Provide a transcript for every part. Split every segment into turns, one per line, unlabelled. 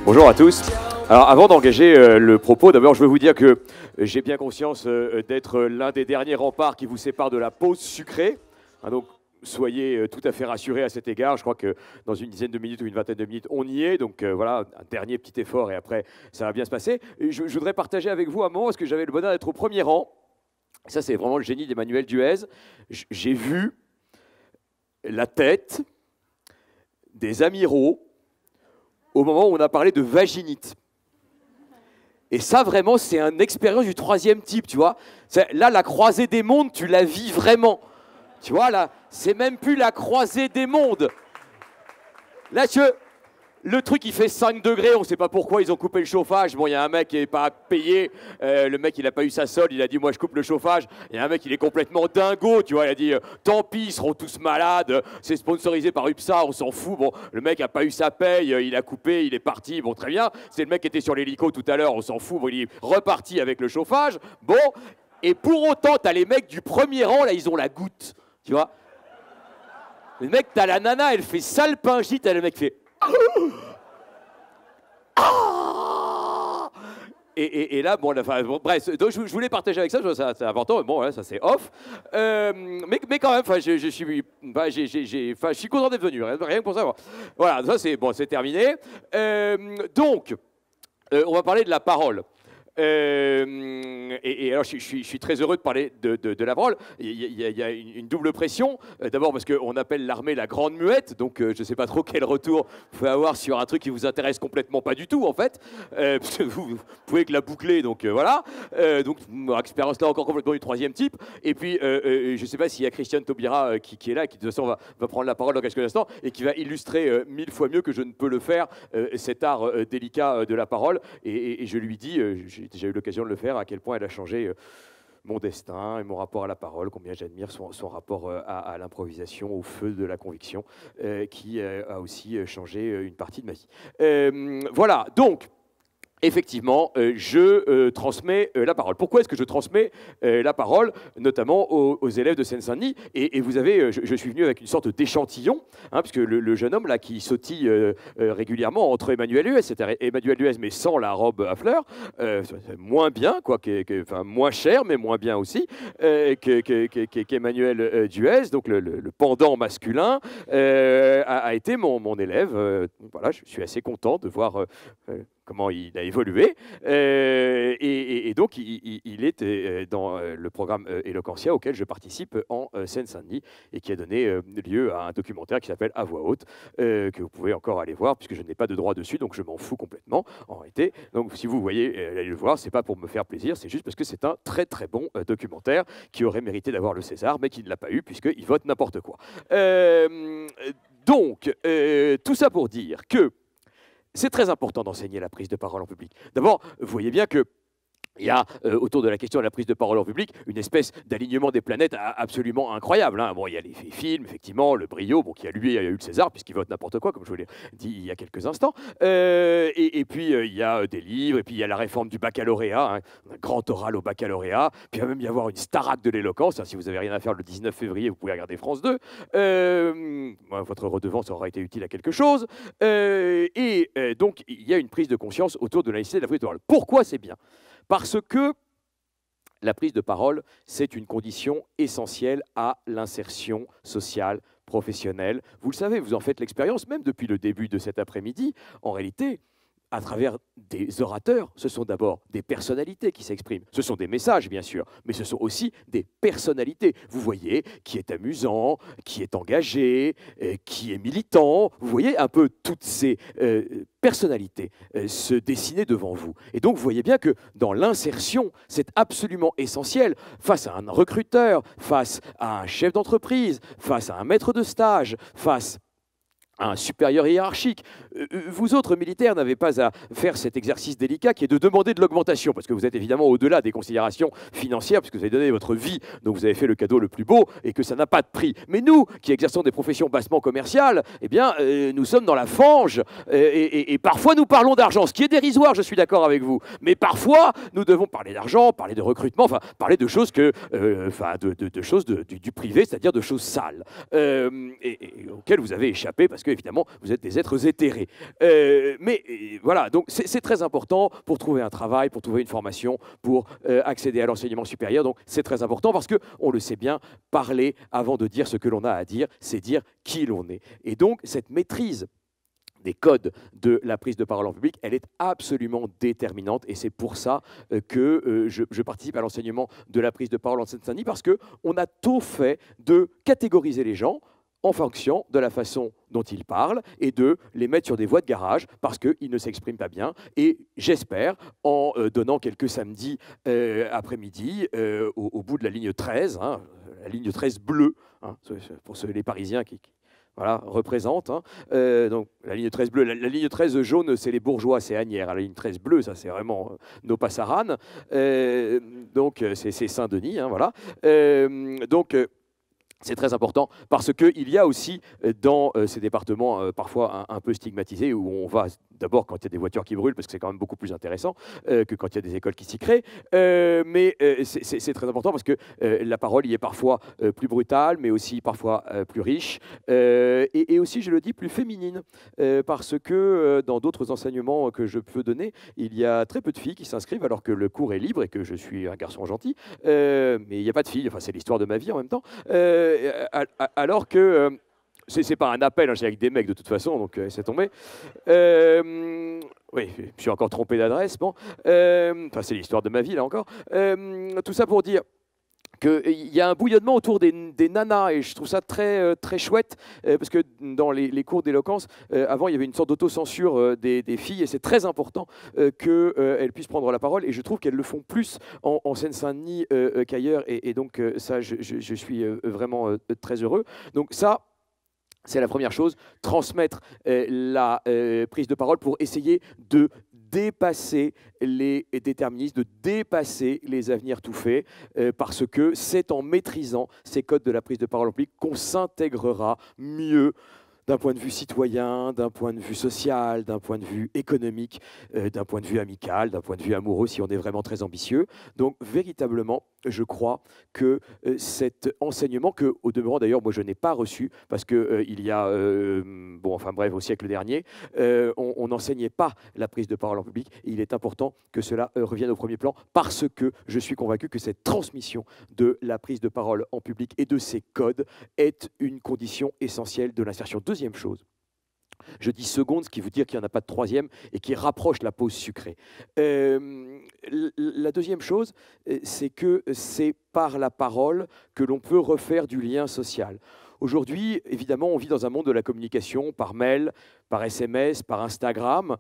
Bonjour à tous. Alors avant d'engager le propos, d'abord je veux vous dire que j'ai bien conscience d'être l'un des derniers remparts qui vous sépare de la pause sucrée. Hein, donc soyez tout à fait rassurés à cet égard. Je crois que dans une dizaine de minutes ou une vingtaine de minutes, on y est. Donc voilà, un dernier petit effort et après ça va bien se passer. Je voudrais partager avec vous un moment parce que j'avais le bonheur d'être au premier rang. Ça c'est vraiment le génie d'Emmanuel Duez. J'ai vu la tête des amiraux au moment où on a parlé de vaginite. Et ça, vraiment, c'est une expérience du troisième type, tu vois. Là, la croisée des mondes, tu la vis vraiment. Tu vois, là, c'est même plus la croisée des mondes. Là, le truc, il fait 5 degrés, on ne sait pas pourquoi, ils ont coupé le chauffage. Bon, il y a un mec qui n'est pas payé, le mec, il n'a pas eu sa solde, il a dit, moi, je coupe le chauffage. Il y a un mec, il est complètement dingo, tu vois, il a dit, tant pis, ils seront tous malades, c'est sponsorisé par UPSA, on s'en fout. Bon, le mec n'a pas eu sa paye, il a coupé, il est parti, bon, très bien. C'est le mec qui était sur l'hélico tout à l'heure, on s'en fout, bon, il est reparti avec le chauffage. Bon, et pour autant, t'as les mecs du premier rang, là, ils ont la goutte, tu vois. Le mec, t'as la nana, elle fait salpingite, et le mec fait... Et là, bon, bref, donc je voulais partager avec ça, c'est important, bon, ça c'est off. Mais quand même, je suis content d'être venu, rien que pour ça. Voilà, ça c'est bon, c'est terminé. Donc, on va parler de la parole. Et alors, je suis très heureux de parler de la parole. Il y a une double pression. D'abord parce qu'on appelle l'armée la grande muette, donc je ne sais pas trop quel retour vous pouvez avoir sur un truc qui vous intéresse complètement pas du tout, en fait. Parce que vous pouvez que la boucler, donc voilà. Donc, expérience là encore complètement du troisième type. Et puis, je ne sais pas s'il y a Christiane Taubira qui est là, qui de toute façon va prendre la parole dans quelques instants, et qui va illustrer 1000 fois mieux que je ne peux le faire cet art délicat de la parole. Et je lui dis... j'ai déjà eu l'occasion de le faire, à quel point elle a changé mon destin et mon rapport à la parole, combien j'admire son rapport à l'improvisation, au feu de la conviction, qui a aussi changé une partie de ma vie. Voilà, donc... Effectivement, je transmets la parole. Pourquoi est-ce que je transmets la parole, notamment aux élèves de Seine-Saint-Denis? Et vous avez, je suis venu avec une sorte d'échantillon, hein, puisque le jeune homme là qui sautille régulièrement entre Emmanuel Duez, c'est-à-dire Emmanuel Duez mais sans la robe à fleurs, moins bien, quoi, enfin moins cher mais moins bien aussi qu'Emmanuel Duez, donc le pendant masculin, a été mon élève. Voilà, je suis assez content de voir comment il a évolué. Et donc, il est dans le programme Eloquentia auquel je participe en Seine-Saint-Denis et qui a donné lieu à un documentaire qui s'appelle À voix haute, que vous pouvez encore aller voir, puisque je n'ai pas de droit dessus, donc je m'en fous complètement, en réalité. Donc, si vous voyez aller le voir, c'est pas pour me faire plaisir, c'est juste parce que c'est un très très bon documentaire qui aurait mérité d'avoir le César, mais qui ne l'a pas eu, puisqu'il vote n'importe quoi. Donc, tout ça pour dire que c'est très important d'enseigner la prise de parole en public. D'abord, vous voyez bien que il y a autour de la question de la prise de parole en public une espèce d'alignement des planètes absolument incroyable. Hein. Bon, il y a les films, effectivement, le Brio, bon, qui a lui a eu le César, puisqu'il vote n'importe quoi, comme je vous l'ai dit il y a quelques instants. Et puis, il y a des livres, et puis il y a la réforme du baccalauréat, hein, un grand oral au baccalauréat, puis il va même y avoir une starac de l'éloquence. Hein, si vous n'avez rien à faire le 19 février, vous pouvez regarder France 2. Votre redevance aura été utile à quelque chose. Donc, il y a une prise de conscience autour de la nécessité de la prise de parole. Pourquoi c'est bien ? Parce que la prise de parole, c'est une condition essentielle à l'insertion sociale, professionnelle. Vous le savez, vous en faites l'expérience, même depuis le début de cet après-midi. En réalité, à travers des orateurs, ce sont d'abord des personnalités qui s'expriment. Ce sont des messages, bien sûr, mais ce sont aussi des personnalités. Vous voyez qui est amusant, qui est engagé, qui est militant. Vous voyez un peu toutes ces personnalités se dessiner devant vous. Et donc, vous voyez bien que dans l'insertion, c'est absolument essentiel, face à un recruteur, face à un chef d'entreprise, face à un maître de stage, face un supérieur hiérarchique. Vous autres militaires n'avez pas à faire cet exercice délicat qui est de demander de l'augmentation, parce que vous êtes évidemment au-delà des considérations financières, puisque vous avez donné votre vie, donc vous avez fait le cadeau le plus beau, et que ça n'a pas de prix. Mais nous, qui exerçons des professions bassement commerciales, eh bien, nous sommes dans la fange, et parfois nous parlons d'argent, ce qui est dérisoire, je suis d'accord avec vous, mais parfois nous devons parler d'argent, parler de recrutement, enfin, parler de choses du privé, c'est-à-dire de choses sales, et auxquelles vous avez échappé, parce que évidemment, vous êtes des êtres éthérés. Voilà, donc c'est très important pour trouver un travail, pour trouver une formation, pour accéder à l'enseignement supérieur. Donc c'est très important parce que, on le sait bien, parler avant de dire ce que l'on a à dire, c'est dire qui l'on est. Et donc cette maîtrise des codes de la prise de parole en public, elle est absolument déterminante et c'est pour ça que je participe à l'enseignement de la prise de parole en Seine-Saint-Denis parce qu'on a tôt fait de catégoriser les gens en fonction de la façon dont ils parlent et de les mettre sur des voies de garage parce qu'ils ne s'expriment pas bien. Et j'espère, en donnant quelques samedis après-midi au bout de la ligne 13, hein, la ligne 13 bleue, hein, pour les Parisiens qui voilà, représente. Hein. Donc, la ligne 13 bleue. La ligne 13 jaune, c'est les bourgeois, c'est Asnières. La ligne 13 bleue, ça, c'est vraiment nos Passaranes. Donc, c'est Saint-Denis. Hein, voilà. C'est très important parce qu'il y a aussi dans ces départements parfois un peu stigmatisés où on va d'abord quand il y a des voitures qui brûlent parce que c'est quand même beaucoup plus intéressant que quand il y a des écoles qui s'y créent. Mais c'est très important parce que la parole y est parfois plus brutale mais aussi parfois plus riche et aussi, je le dis, plus féminine parce que dans d'autres enseignements que je peux donner, il y a très peu de filles qui s'inscrivent alors que le cours est libre et que je suis un garçon gentil. Mais il n'y a pas de filles, enfin c'est l'histoire de ma vie en même temps. Alors que c'est pas un appel, hein, j'ai avec des mecs de toute façon, donc c'est tombé. Oui, je suis encore trompé d'adresse, bon. Enfin, c'est l'histoire de ma vie, là encore. Tout ça pour dire qu'il y a un bouillonnement autour des nanas et je trouve ça très, très chouette parce que dans les cours d'éloquence, avant il y avait une sorte d'autocensure des filles et c'est très important qu'elles puissent prendre la parole et je trouve qu'elles le font plus en Seine-Saint-Denis qu'ailleurs et donc ça je suis vraiment très heureux. Donc ça, c'est la première chose, transmettre la prise de parole pour essayer de dépasser les déterministes, de dépasser les avenirs tout faits, parce que c'est en maîtrisant ces codes de la prise de parole en public qu'on s'intégrera mieux d'un point de vue citoyen, d'un point de vue social, d'un point de vue économique, d'un point de vue amical, d'un point de vue amoureux, si on est vraiment très ambitieux. Donc, véritablement, je crois que cet enseignement, que, au demeurant d'ailleurs, moi je n'ai pas reçu, parce qu'il y a, bon, enfin bref, au siècle dernier, on n'enseignait pas la prise de parole en public. Et il est important que cela revienne au premier plan, parce que je suis convaincu que cette transmission de la prise de parole en public et de ces codes est une condition essentielle de l'insertion. Deuxième chose, je dis seconde, ce qui veut dire qu'il n'y en a pas de troisième et qui rapproche la pause sucrée. La deuxième chose, c'est que c'est par la parole que l'on peut refaire du lien social. Aujourd'hui, évidemment, on vit dans un monde de la communication par mail, par SMS, par Instagram,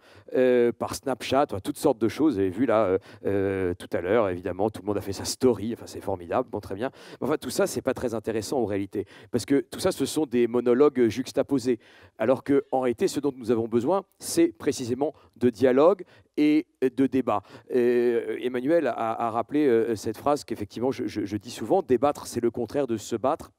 par Snapchat, toutes sortes de choses. Vous avez vu là tout à l'heure, évidemment, tout le monde a fait sa story, enfin, c'est formidable, bon, très bien. Enfin, tout ça, ce n'est pas très intéressant en réalité, parce que tout ça, ce sont des monologues juxtaposés, alors qu'en réalité, ce dont nous avons besoin, c'est précisément de dialogue et de débat. Emmanuel a rappelé cette phrase qu'effectivement, je dis souvent, débattre, c'est le contraire de se battre.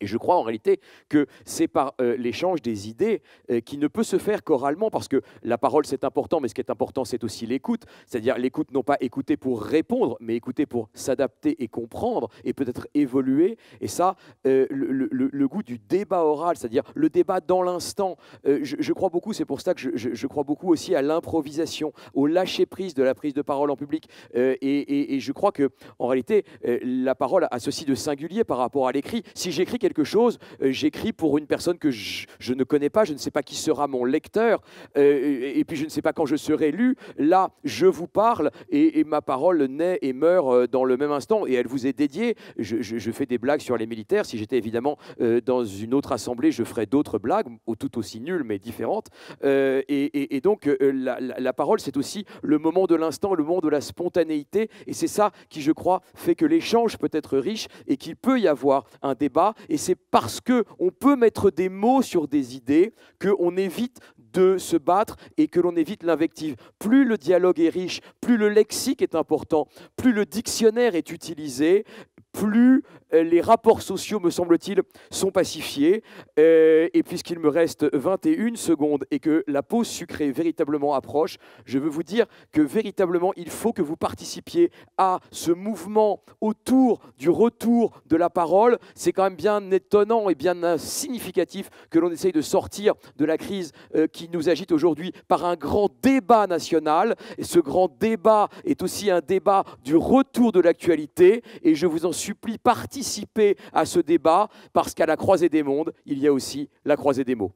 Et je crois en réalité que c'est par l'échange des idées qui ne peut se faire qu'oralement, parce que la parole c'est important, mais ce qui est important c'est aussi l'écoute, c'est-à-dire l'écoute non pas écouter pour répondre, mais écouter pour s'adapter et comprendre et peut-être évoluer. Et ça, le goût du débat oral, c'est-à-dire le débat dans l'instant, je crois beaucoup, c'est pour ça que je crois beaucoup aussi à l'improvisation, au lâcher-prise de la prise de parole en public. Et je crois qu'en réalité, la parole a ceci de singulier par rapport à l'écrit. Si j'écris quelque chose, j'écris pour une personne que je ne connais pas, je ne sais pas qui sera mon lecteur, et puis je ne sais pas quand je serai lu. Là, je vous parle, et ma parole naît et meurt dans le même instant, et elle vous est dédiée. Je fais des blagues sur les militaires. Si j'étais évidemment dans une autre assemblée, je ferais d'autres blagues, tout aussi nulles, mais différentes. Et donc, la parole, c'est aussi le moment de l'instant, le moment de la spontanéité, et c'est ça qui, je crois, fait que l'échange peut être riche, et qu'il peut y avoir un débat, et c'est parce qu'on peut mettre des mots sur des idées qu'on évite de se battre et que l'on évite l'invective. Plus le dialogue est riche, plus le lexique est important, plus le dictionnaire est utilisé, plus les rapports sociaux, me semble-t-il, sont pacifiés. Et puisqu'il me reste 21 secondes et que la pause sucrée véritablement approche, je veux vous dire que véritablement, il faut que vous participiez à ce mouvement autour du retour de la parole. C'est quand même bien étonnant et bien significatif que l'on essaye de sortir de la crise qui nous agite aujourd'hui par un grand débat national. Et ce grand débat est aussi un débat du retour de l'actualité. Et je vous en supplie, participez à ce débat parce qu'à la croisée des mondes, il y a aussi la croisée des mots.